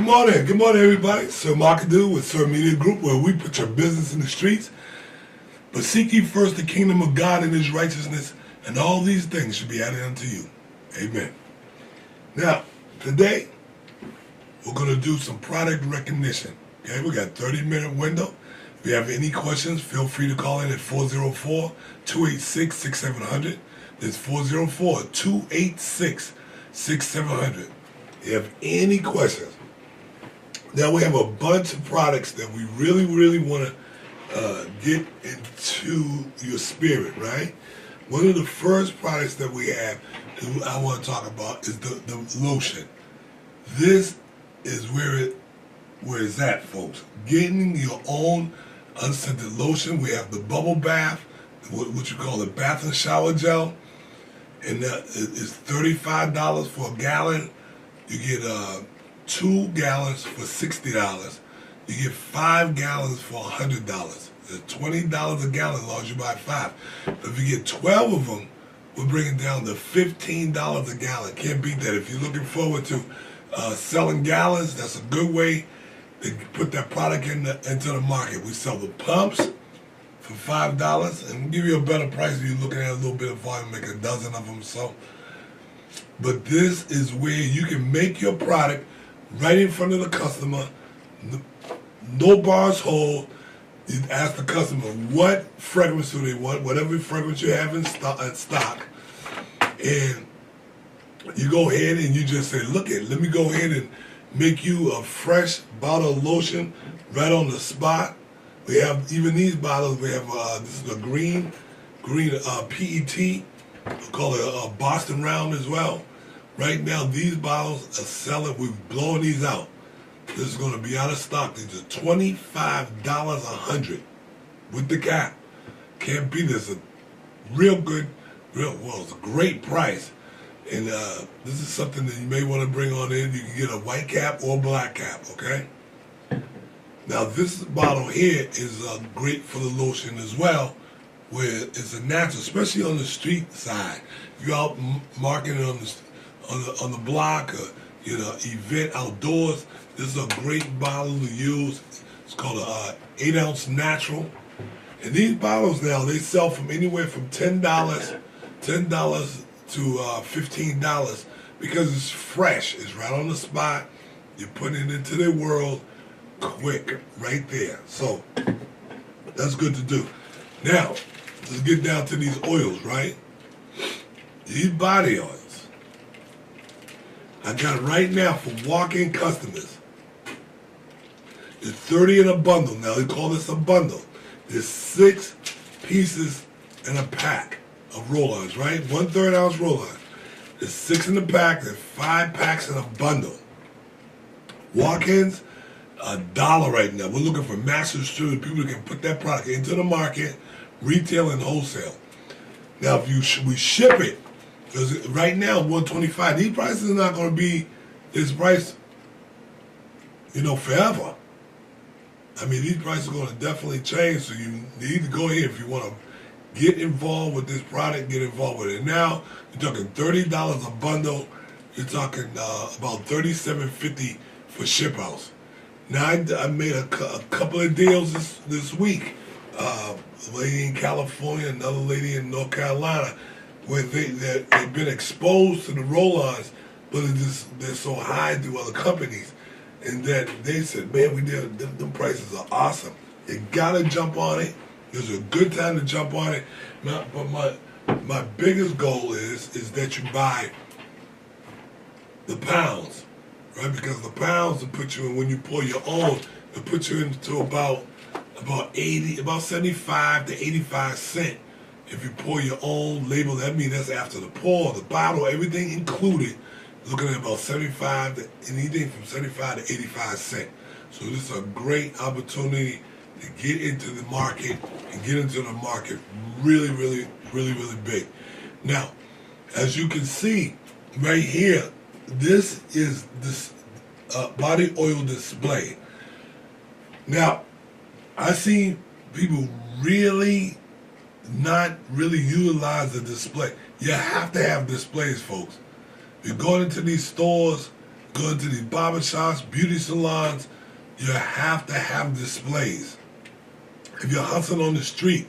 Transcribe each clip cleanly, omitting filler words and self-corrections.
Good morning, everybody. Sir Markadoo with Sir Media Group, where we put your business in the streets. But seek ye first the kingdom of God and His righteousness, and all these things should be added unto you. Amen. Now, today, we're going to do some product recognition. Okay, we got a 30-minute window. If you have any questions, feel free to call in at 404-286-6700. That's 404-286-6700. If you have any questions. Now, we have a bunch of products that we really want to get into your spirit, right? One of the first products that we have that I want to talk about is the lotion. This is where it's at, folks. Getting your own unscented lotion. We have the bubble bath, what you call the bath and shower gel, and it's $35 for a gallon. You get 2 gallons for $60. You get 5 gallons for $100. It's $20 a gallon as long as you buy 5. But if you get 12 of them, we're bringing down to $15 a gallon. Can't beat that. If you're looking forward to selling gallons, that's a good way to put that product into the market. We sell the pumps for $5, and we'll give you a better price if you're looking at a little bit of volume, make a dozen of them. So, but this is where you can make your product right in front of the customer. No bars hold. You ask the customer what fragrance do they want, whatever fragrance you have in stock, and you go ahead and you just say, look let me go ahead and make you a fresh bottle of lotion right on the spot. We have even these bottles. We have this is a green PET. We call it a Boston Round as well. Right now, these bottles are selling. We're blowing these out. This is going to be out of stock. These are $25 100 with the cap. Can't beat this. A real good, it's a great price. And this is something that you may want to bring on in. You can get a white cap or a black cap, okay? Now, this bottle here is great for the lotion as well, where it's a natural, especially on the street side. If you're out marketing on the block or event outdoors, this is a great bottle to use. It's called a 8-ounce natural. And these bottles now, they sell from anywhere from $10 to $15 because it's fresh. It's right on the spot. You're putting it into the world quick right there. So that's good to do. Now, let's get down to these oils, right? These body oils. I got it right now for walk-in customers. It's 30 in a bundle. Now, they call this a bundle. There's 6 pieces in a pack of roll-ons, right? 1/3 ounce roll-on. There's 6 in the pack. There's 5 packs in a bundle. Walk-ins, $1 right now. We're looking for master distributors, people that can put that product into the market, retail and wholesale. Now, if we ship it, because right now, $125. These prices are not going to be this price, forever. I mean, these prices are going to definitely change, so you need to go ahead if you want to get involved with this product, get involved with it. Now, you're talking $30 a bundle. You're talking about $37.50 for ship outs. Now, I made a couple of deals this week. A lady in California, another lady in North Carolina, where they've been exposed to the roll-ons, but they're so high through other companies. And that they said, man, them prices are awesome. You gotta jump on it. There's a good time to jump on it. But my biggest goal is that you buy the pounds, right? Because the pounds will put you in, when you pour your own, it'll put you into about 75 to 85 cents. If you pour your own label, that means that's after the pour, the bottle, everything included. Looking at about 75 to anything from 75 to 85 cents. So this is a great opportunity to get into the market and get into the market really big. Now, as you can see right here, this is this body oil display. Now, I see people not really utilize the display. You have to have displays, folks. You're going into these stores, Going to these barber shops, beauty salons, you have to have displays. If you're hustling on the street,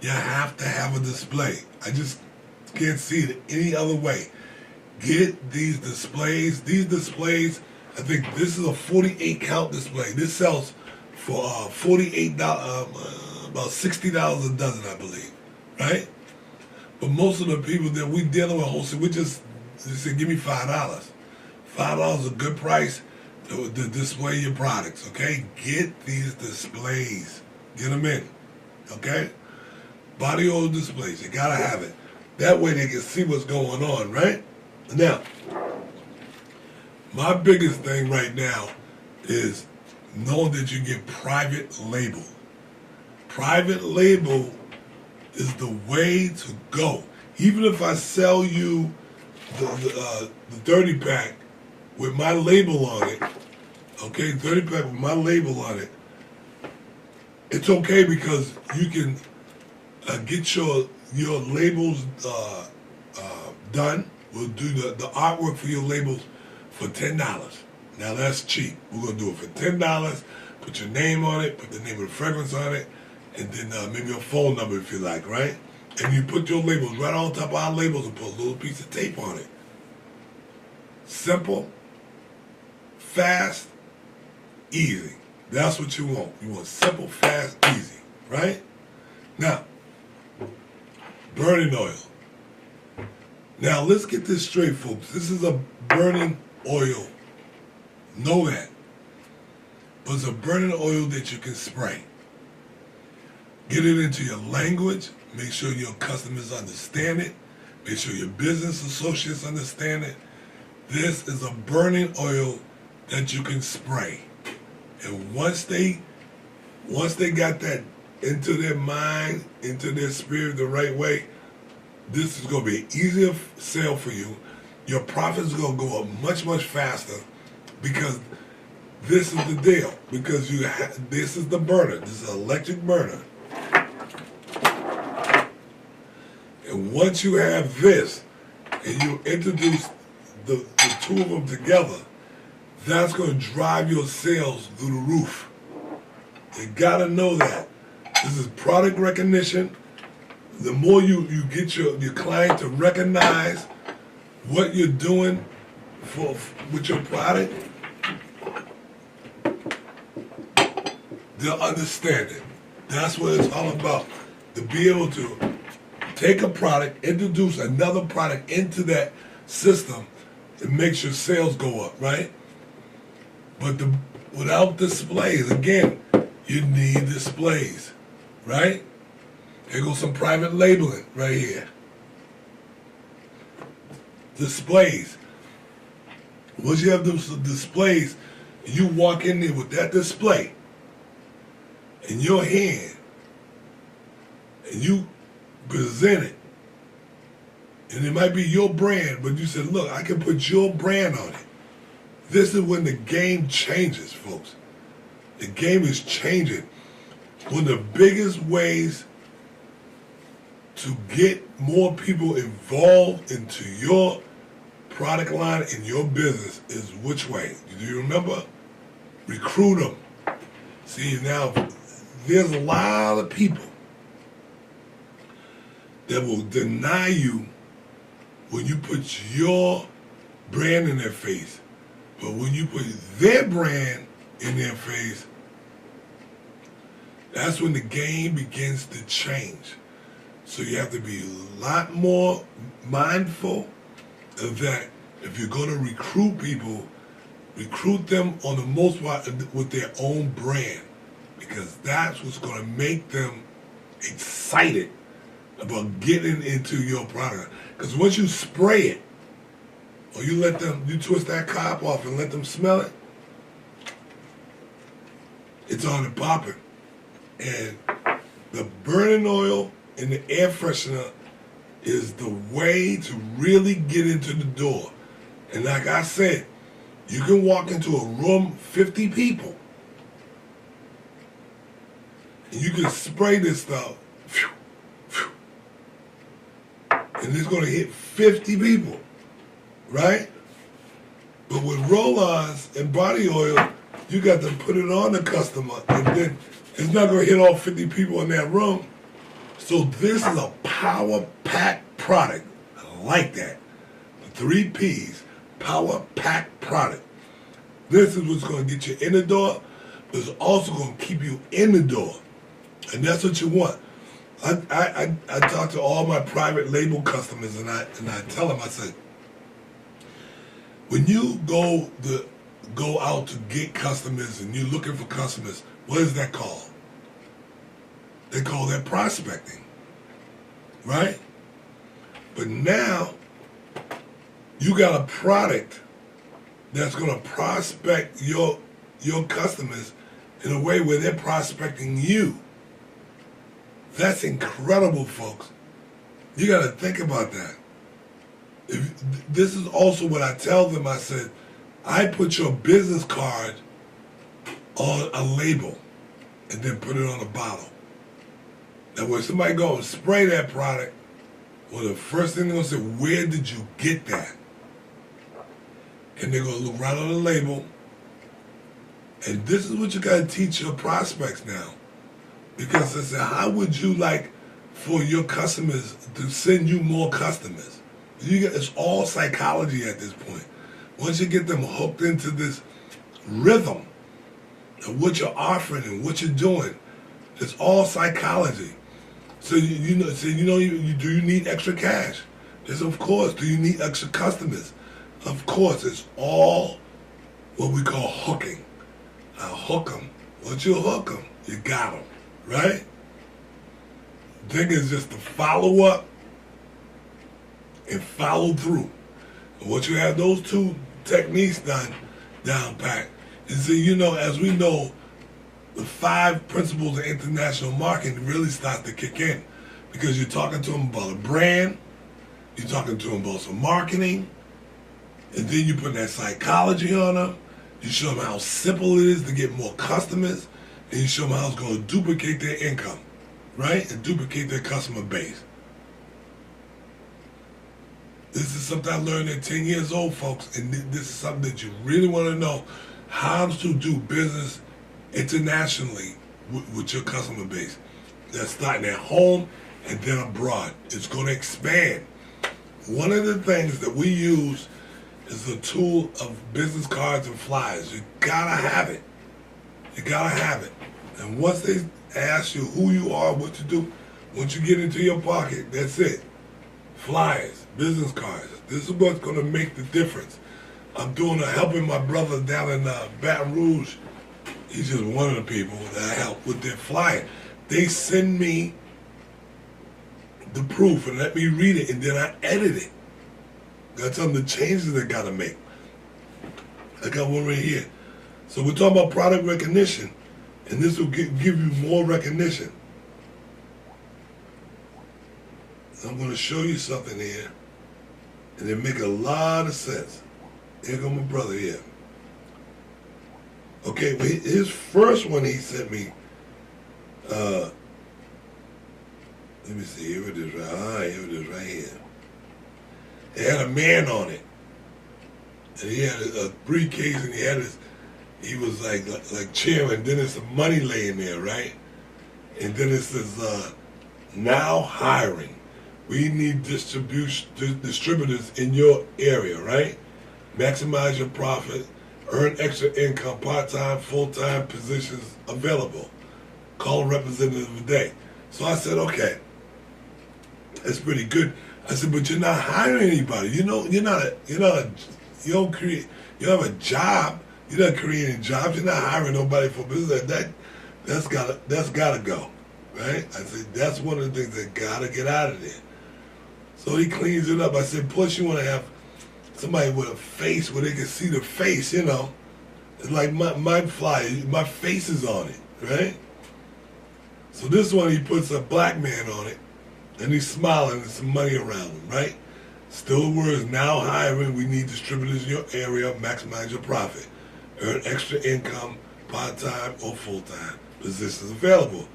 you have to have a display. I just can't see it any other way. Get these displays. These displays, I think this is a 48 count display. This sells for $48, about $60 a dozen, I believe, right? But most of the people that we dealing with wholesale, we just say, give me $5. $5 is a good price to display your products, okay? Get these displays. Get them in, okay? Body oil displays, you gotta have it. That way they can see what's going on, right? Now, my biggest thing right now is knowing that you get private label. Private label is the way to go. Even if I sell you the 30 pack with my label on it, okay, 30 pack with my label on it, it's okay because you can get your labels done. We'll do the artwork for your labels for $10. Now that's cheap. We're gonna do it for $10. Put your name on it, put the name of the fragrance on it, and then maybe a phone number if you like, right? And you put your labels right on top of our labels and put a little piece of tape on it. Simple, fast, easy. That's what you want. You want simple, fast, easy, right? Now, burning oil. Now, let's get this straight, folks. This is a burning oil. Know that. But it's a burning oil that you can spray. Get it into your language. Make sure your customers understand it. Make sure your business associates understand it. This is a burning oil that you can spray. And once they got that into their mind, into their spirit the right way, this is going to be an easier sale for you. Your profits are going to go up much, much faster because this is the deal. Because this is the burner. This is an electric burner. And once you have this and you introduce the two of them together, that's going to drive your sales through the roof. You got to know that. This is product recognition. The more you get your client to recognize what you're doing with your product, they'll understand it. That's what it's all about. To be able to take a product, introduce another product into that system, it makes your sales go up, right? But without displays, again, you need displays, right? There goes some private labeling right here. Displays. Once you have those displays, you walk in there with that display in your hand, and you present it. And it might be your brand, but you said, look, I can put your brand on it. This is when the game changes, folks. The game is changing. One of the biggest ways to get more people involved into your product line and your business is which way? Do you remember? Recruit them. See, now, there's a lot of people that will deny you when you put your brand in their face. But when you put their brand in their face, that's when the game begins to change. So you have to be a lot more mindful of that. If you're going to recruit people, recruit them on the most part with their own brand, because that's what's going to make them excited about getting into your product. Because once you spray it, or you twist that cap off and let them smell it, it's on and popping. And the burning oil and the air freshener is the way to really get into the door. And like I said, you can walk into a room, 50 people, and you can spray this stuff, and it's going to hit 50 people, right? But with roll-ons and body oil, you got to put it on the customer, and then it's not going to hit all 50 people in that room. So this is a power-packed product. I like that. The 3 Ps, power-packed product. This is what's going to get you in the door, but it's also going to keep you in the door. And that's what you want. I talk to all my private label customers, and I tell them, I said, when you go out to get customers and you're looking for customers, what is that called? They call that prospecting, right? But now you got a product that's going to prospect your customers in a way where they're prospecting you. That's incredible, folks. You got to think about that. This is also what I tell them. I said, I put your business card on a label and then put it on a bottle. Now, when somebody go and spray that product, well, the first thing they're going to say, where did you get that? And they're going to look right on the label. And this is what you got to teach your prospects now. Because I said, how would you like for your customers to send you more customers? It's all psychology at this point. Once you get them hooked into this rhythm of what you're offering and what you're doing, it's all psychology. So do you need extra cash? Yes, of course. Do you need extra customers? Of course. It's all what we call hooking. Now hook them. Once you hook them, you got them. Right? The thing is just to follow up and follow through. And once you have those 2 techniques down pat, is that, as we know, the 5 principles of international marketing really start to kick in. Because you're talking to them about a brand, you're talking to them about some marketing, and then you put that psychology on them, you show them how simple it is to get more customers, and you show them how it's going to duplicate their income, right? And duplicate their customer base. This is something I learned at 10 years old, folks, and this is something that you really want to know, how to do business internationally with your customer base. That's starting at home and then abroad. It's going to expand. One of the things that we use is the tool of business cards and flyers. You gotta have it. You gotta have it. And once they ask you who you are, what you do, once you get into your pocket, that's it. Flyers, business cards. This is what's going to make the difference. I'm helping my brother down in Baton Rouge. He's just one of the people that I help with their flyer. They send me the proof and let me read it, and then I edit it. I tell them the changes they got to make. I got one right here. So we're talking about product recognition, and this will give you more recognition. I'm going to show you something here, and it make a lot of sense. Here goes my brother here. Okay, well, his first one he sent me, let me see, here it is right here. It had a man on it, and he had a briefcase, and he was like chairman, then there's some money laying there, right? And then it says, now hiring. We need distributors in your area, right? Maximize your profit, earn extra income, part-time, full-time positions available. Call a representative of the day. So I said, okay, that's pretty good. I said, but you're not hiring anybody. You don't have a job. You're not creating jobs. You're not hiring nobody for business. That's gotta go, right? I said, that's one of the things that gotta get out of there. So he cleans it up. I said, plus you want to have somebody with a face where they can see the face, It's like my flyer, my face is on it, right? So this one, he puts a black man on it, and he's smiling and some money around him, right? Still the words, now hiring, we need distributors in your area, maximize your profit. Earn extra income, part-time or full-time. Positions available.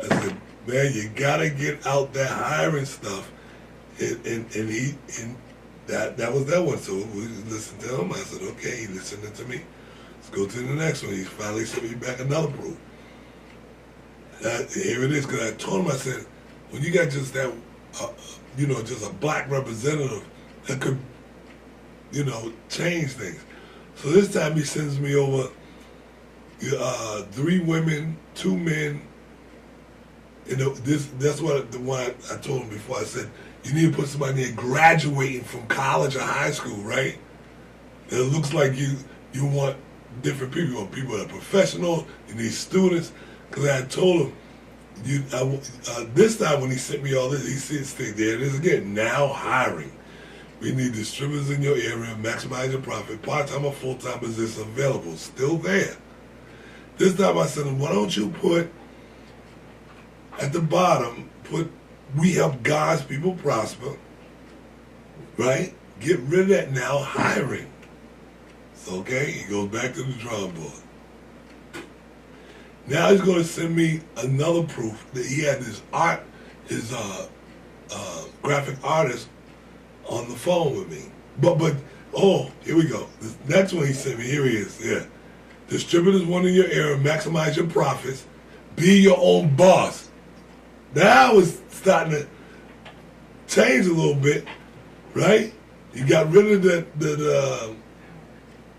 I said, man, you got to get out that hiring stuff. And that was that one. So we listened to him. I said, okay, he listening to me. Let's go to the next one. He finally sent me back another proof. Here it is, because I told him, I said, when you got just that, just a black representative that could, change things. So this time he sends me over 3 women, 2 men. That's what the one I told him before. I said, you need to put somebody there graduating from college or high school, right? And it looks like you want different people. You want people that are professional. You need students. Because I told him, this time when he sent me all this, he said, there it is again, now hiring. We need distributors in your area, maximize your profit, part-time or full-time positions available, still there. This time I said, why don't you put at the bottom, we help God's people prosper, right? Get rid of that now, hiring. So, okay, he goes back to the drawing board. Now he's going to send me another proof that he had his graphic artist on the phone with me. But here we go. This next one he sent me, here he is, yeah. Distributors one in your area, maximize your profits, be your own boss. Now it's starting to change a little bit, right? You got rid of the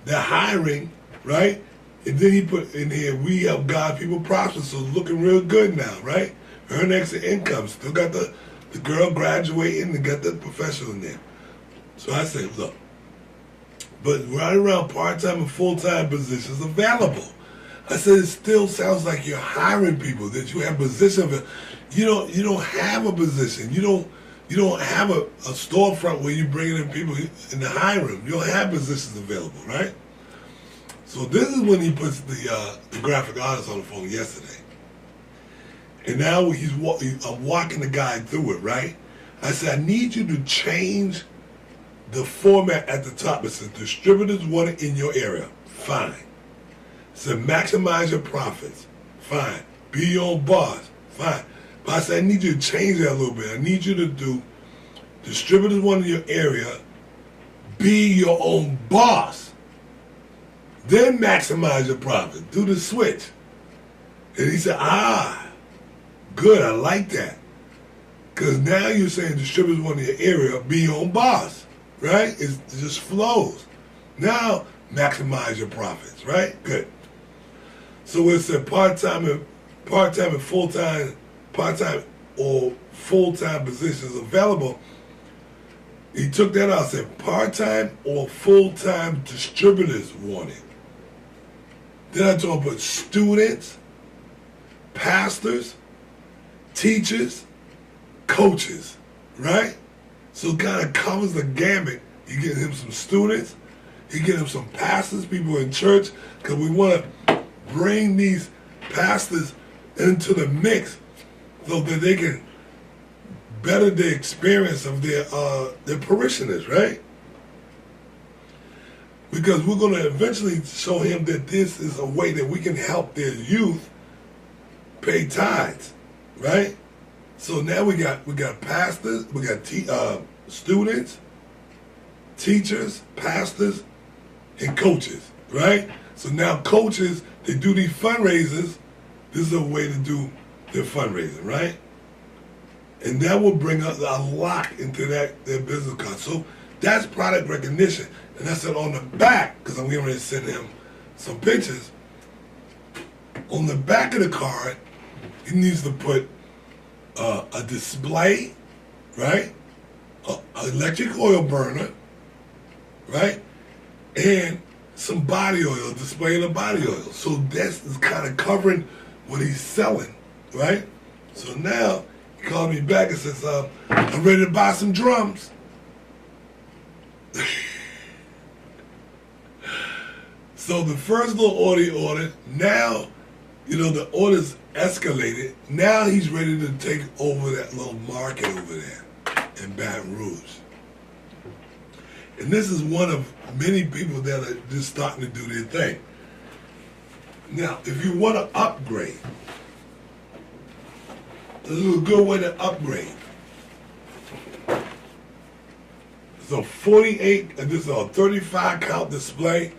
hiring, right? And then he put in here, we help God people prosper, so it's looking real good now, right? Earn extra income, still got the girl graduating and got the professional in there. So I said, look, but right around part-time and full-time positions available. I said, it still sounds like you're hiring people, that you have positions. You don't have a position. You don't have a storefront where you're bringing in people in the hiring. You don't have positions available, right? So this is when he puts the graphic artist on the phone yesterday. And now I'm walking the guy through it, right? I said, I need you to change the format at the top. It says distributors want it in your area. Fine. It said maximize your profits. Fine. Be your own boss. Fine. But I said, I need you to change that a little bit. I need you to do distributors want in your area. Be your own boss. Then maximize your profit. Do the switch. And he said, good, I like that. Because now you're saying distributors want in your area, be your own boss, right? It just flows. Now, maximize your profits, right? Good. So it said part-time and full-time, part-time or full-time positions available. He took that out and said part-time or full-time distributors wanted. Then I told him about students, pastors, teachers, coaches, right? So it kind of covers the gamut. You get him some students, you get him some pastors, people in church, because we want to bring these pastors into the mix so that they can better the experience of their parishioners, right? Because we're going to eventually show him that this is a way that we can help their youth pay tithes, right? So now we got pastors, we got students, teachers, pastors, and coaches, right? So now coaches, they do these fundraisers. This is a way to do their fundraising, right? And that will bring us a lot into their business card. So that's product recognition. And I said on the back, because I'm getting ready to send him some pictures, on the back of the card, he needs to put a display, right? An electric oil burner, right? And some body oil, displaying the body oil. So that's kind of covering what he's selling, right? So now he called me back and says, I'm ready to buy some drums. So the first little order he ordered, now, the order's escalated. Now he's ready to take over that little market over there in Baton Rouge. And this is one of many people that are just starting to do their thing. Now, if you want to upgrade, this is a good way to upgrade. It's a 48, and this is a 35 count display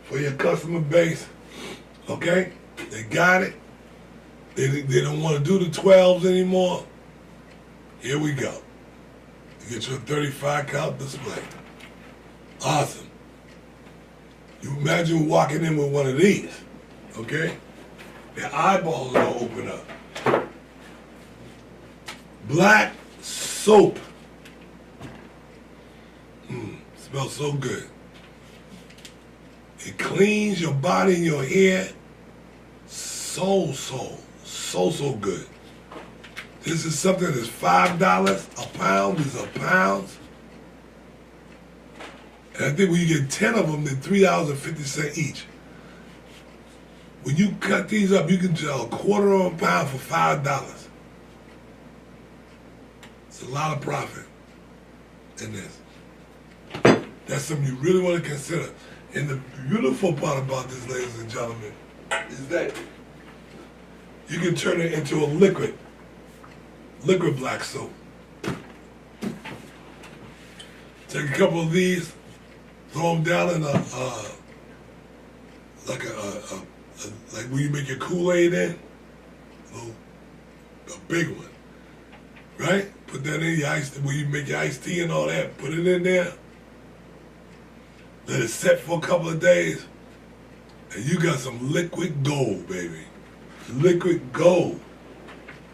for your customer base. Okay? They got it. They don't want to do the 12s anymore. Here we go. You get your 35 count display. Awesome. You imagine walking in with one of these. Okay? Their eyeballs are open up. Black soap. Smells so good. It cleans your body and your hair so good. This is something that's $5 a pound. These are pounds. And I think when you get 10 of them, they're $3.50 each. When you cut these up, you can sell a quarter of a pound for $5. It's a lot of profit in this. That's something you really want to consider. And the beautiful part about this, ladies and gentlemen, is that you can turn it into a liquid black soap. Take a couple of these, throw them down in like when you make your Kool-Aid in, a big one, right? Put that in your ice, when you make your iced tea and all that, put it in there. Let it set for a couple of days, and you got some liquid gold, baby. Liquid gold.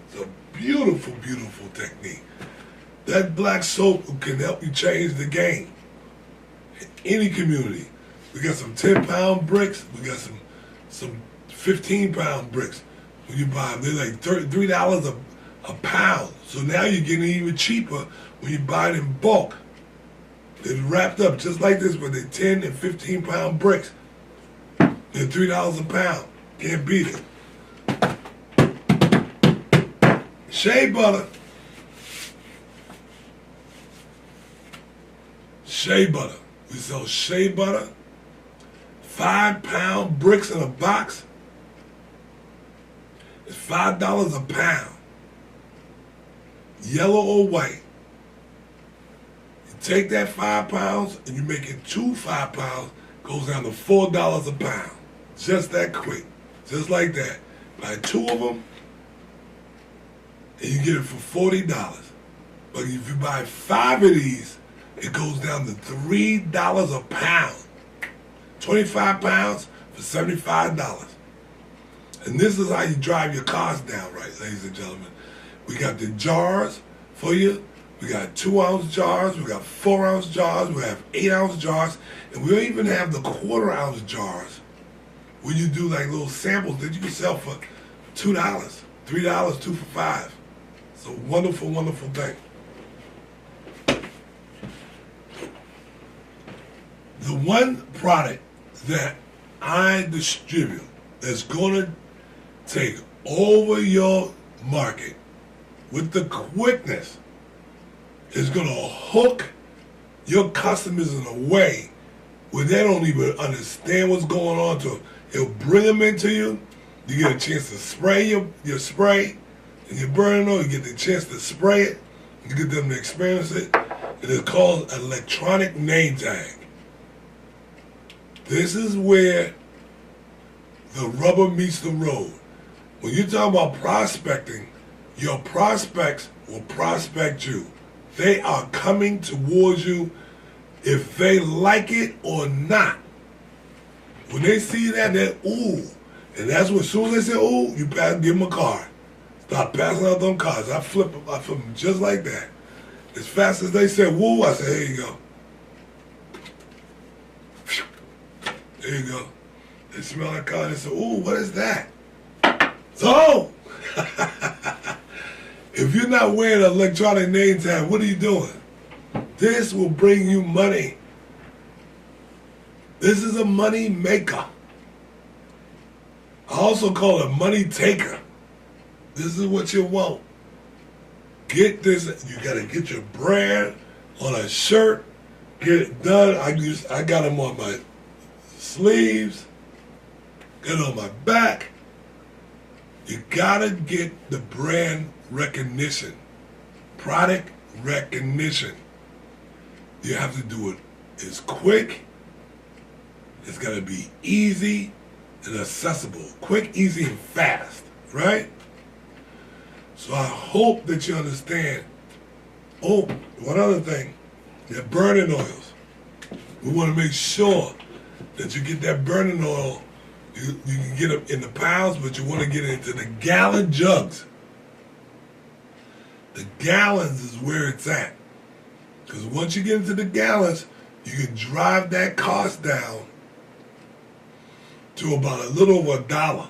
It's a beautiful, beautiful technique. That black soap can help you change the game in any community. We got some 10-pound bricks. We got some 15-pound bricks. When you buy them, they're like $3 a pound. So now you're getting even cheaper when you buy it in bulk. They're wrapped up just like this, but they're 10 and 15-pound bricks. They're $3 a pound. Can't beat it. Shea butter. Shea butter. We sell shea butter. 5-pound bricks in a box. It's $5 a pound. Yellow or white. Take that 5 pounds and you make it 2 5 pounds, goes down to $4 a pound. Just that quick. Just like that. Buy 2 of them and you get it for $40. But if you buy 5 of these, it goes down to $3 a pound. 25 pounds for $75. And this is how you drive your costs down, right, ladies and gentlemen. We got the jars for you. We got 2-ounce jars, we got 4-ounce jars, we have 8-ounce jars, and we even have the 1/4-ounce jars where you do like little samples that you can sell for $2, $3, 2 for $5. It's a wonderful, wonderful thing. The one product that I distribute that's going to take over your market with the quickness is going to hook your customers in a way where they don't even understand what's going on to them. It'll bring them into you. You get a chance to spray your spray and you're burning on. You get the chance to spray it. You get them to experience it. It is called an electronic name tag. This is where the rubber meets the road. When you talk about prospecting, your prospects will prospect you. They are coming towards you if they like it or not. When they see that, they're ooh. And that's when, as soon as they say ooh, you give them a card. Start passing out them cards. I flip them just like that. As fast as they say woo, I say, here you go. There you go. They smell that card and say, ooh, what is that? So, if you're not wearing an electronic name tag, what are you doing? This will bring you money. This is a money maker. I also call it a money taker. This is what you want. Get this. You got to get your brand on a shirt. Get it done. I got them on my sleeves. Got it on my back. You got to get the brand recognition. Product recognition. You have to do it as quick. It's got to be easy and accessible. Quick, easy, and fast, right? So I hope that you understand. Oh, one other thing, the burning oils. We want to make sure that you get that burning oil. You can get it in the pounds, but you want to get it into the gallon jugs. The gallons is where it's at. Because once you get into the gallons, you can drive that cost down to about a little over $1.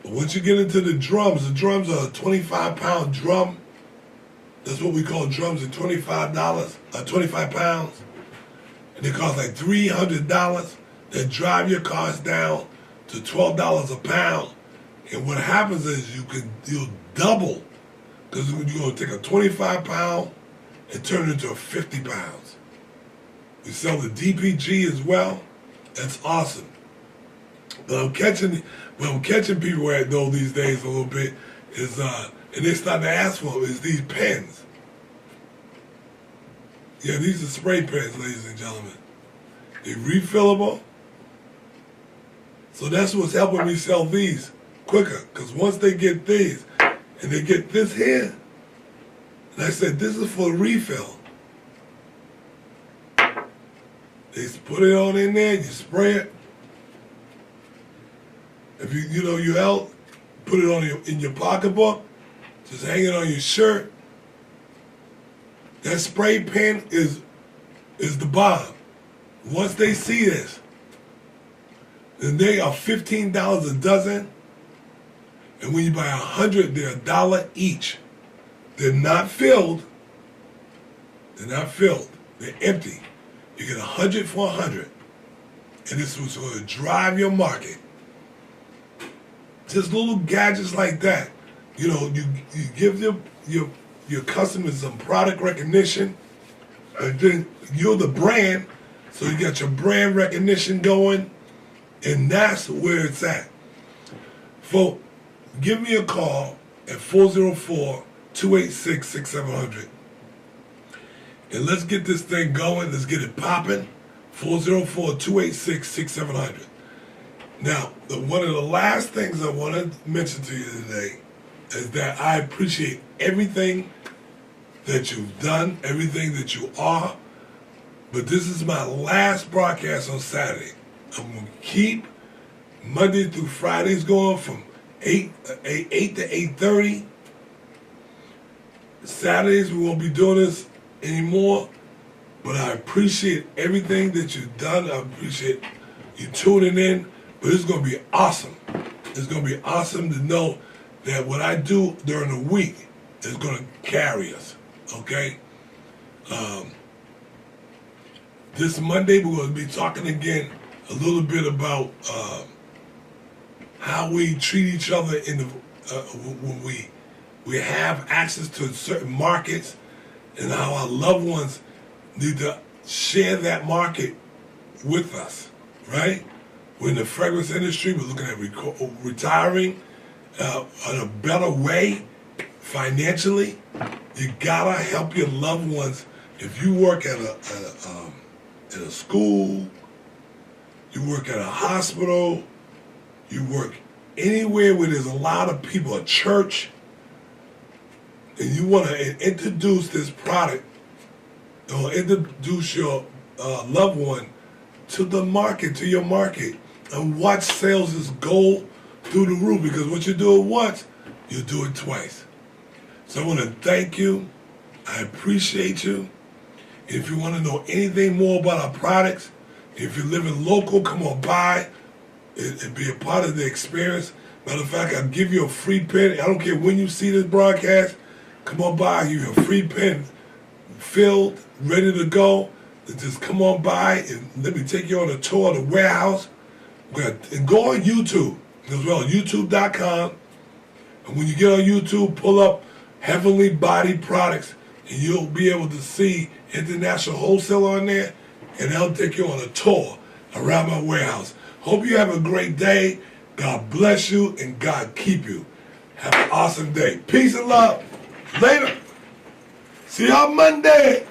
But once you get into the drums are a 25-pound drum. That's what we call drums at $25, 25 pounds. And they cost like $300. They drive your cost down to $12 a pound. And what happens is you'll double. Because you're going to take a 25-pound and turn it into a 50 pounds. We sell the DPG as well. That's awesome. But I'm catching people at though these days a little bit is and they're starting to ask for is these pens. Yeah, these are spray pens, ladies and gentlemen. They're refillable. So that's what's helping me sell these quicker. Because once they get these and they get this here, and I said this is for refill. They put it on in there, you spray it. If you out, put it on in your pocketbook, just hang it on your shirt. That spray pen is the bomb. Once they see this, then they are $15 a dozen. And when you buy 100, they're $1 each. They're not filled. They're empty. You get 100 for 100. And this was going to drive your market. Just little gadgets like that. You give your customers some product recognition, and then you're the brand, so you got your brand recognition going, and that's where it's at. Folks, give me a call at 404-286-6700. And let's get this thing going. Let's get it popping. 404-286-6700. Now, one of the last things I want to mention to you today is that I appreciate everything that you've done, everything that you are, but this is my last broadcast on Saturday. I'm going to keep Monday through Fridays going from 8 to 8:30. Saturdays we won't be doing this anymore, but I appreciate everything that you've done. I appreciate you tuning in. But it's going to be awesome. It's going to be awesome to know that what I do during the week is going to carry us, okay? This Monday we're going to be talking again a little bit about how we treat each other in the when we have access to certain markets, and how our loved ones need to share that market with us, right? We're in the fragrance industry. We're looking at retiring in a better way financially. You gotta help your loved ones. If you work at a school, you work at a hospital, you work anywhere where there's a lot of people, a church, and you want to introduce this product or introduce your loved one to the market, to your market, and watch sales just go through the roof, because what you do it once, you do it twice. So I want to thank you. I appreciate you. If you want to know anything more about our products, if you're living local, come on by and be a part of the experience. Matter of fact, I'll give you a free pen. I don't care when you see this broadcast. Come on by, I'll give you a free pen filled, ready to go. And just come on by and let me take you on a tour of the warehouse. And go on YouTube as well, youtube.com. And when you get on YouTube, pull up Heavenly Body Products, and you'll be able to see International Wholesaler on there, and they'll take you on a tour around my warehouse. Hope you have a great day. God bless you, and God keep you. Have an awesome day. Peace and love. Later. See y'all Monday.